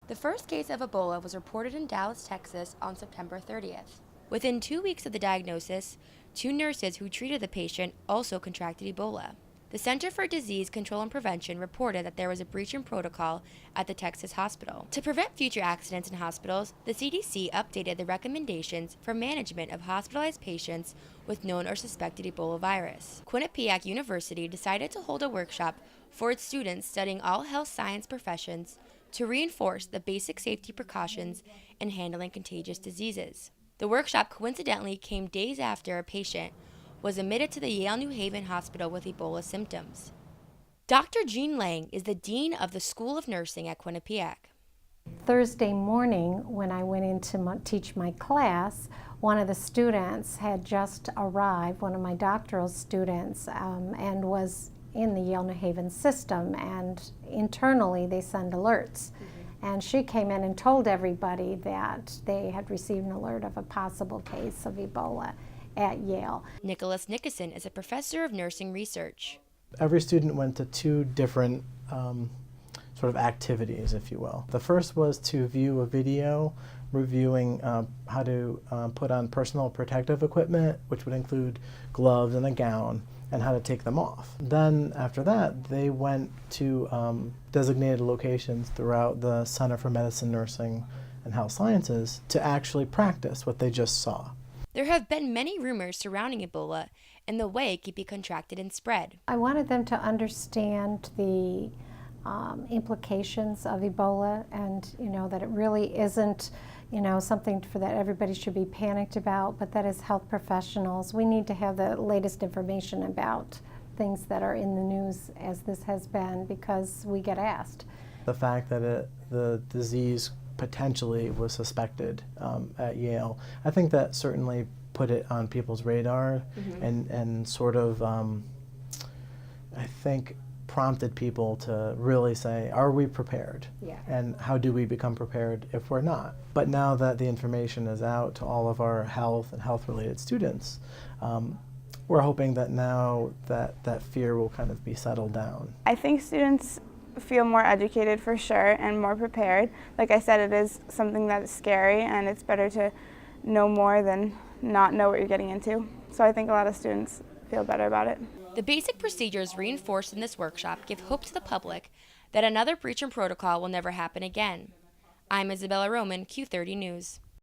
The first case of Ebola was reported in Dallas, Texas on September 30th. Within 2 weeks of the diagnosis, 2 nurses who treated the patient also contracted Ebola. The Center for Disease Control and Prevention reported that there was a breach in protocol at the Texas hospital. To prevent future accidents in hospitals, the CDC updated the recommendations for management of hospitalized patients with known or suspected Ebola virus. Quinnipiac University decided to hold a workshop for its students studying all health science professions to reinforce the basic safety precautions in handling contagious diseases. The workshop coincidentally came days after a patient was admitted to the Yale New Haven Hospital with Ebola symptoms. Dr. Jean Lang is the Dean of the School of Nursing at Quinnipiac. Thursday morning, when I went in to teach my class, one of the students had just arrived, one of my doctoral students, and was in the Yale New Haven system, and internally they send alerts. And she came in and told everybody that they had received an alert of a possible case of Ebola at Yale. Nicholas Nickerson is a professor of nursing research. Every student went to 2 different sort of activities, if you will. The first was to view a video reviewing how to put on personal protective equipment, which would include gloves and a gown, and how to take them off. Then after that, they went to designated locations throughout the Center for Medicine, Nursing, and Health Sciences to actually practice what they just saw. There have been many rumors surrounding Ebola and the way it could be contracted and spread. I wanted them to understand the implications of Ebola, and that it really isn't something that everybody should be panicked about, but that as health professionals we need to have the latest information about things that are in the news, as this has been, because we get asked. The fact that the disease potentially was suspected at Yale, I think that certainly put it on people's radar, and sort of, I think, prompted people to really say, are we prepared? Yeah. And how do we become prepared if we're not? But now that the information is out to all of our health and health-related students, we're hoping that now that fear will kind of be settled down. I think students feel more educated for sure and more prepared. Like I said, it is something that is scary, and it's better to know more than not know what you're getting into. So I think a lot of students feel better about it. The basic procedures reinforced in this workshop give hope to the public that another breach in protocol will never happen again. I'm Isabella Roman, Q30 News.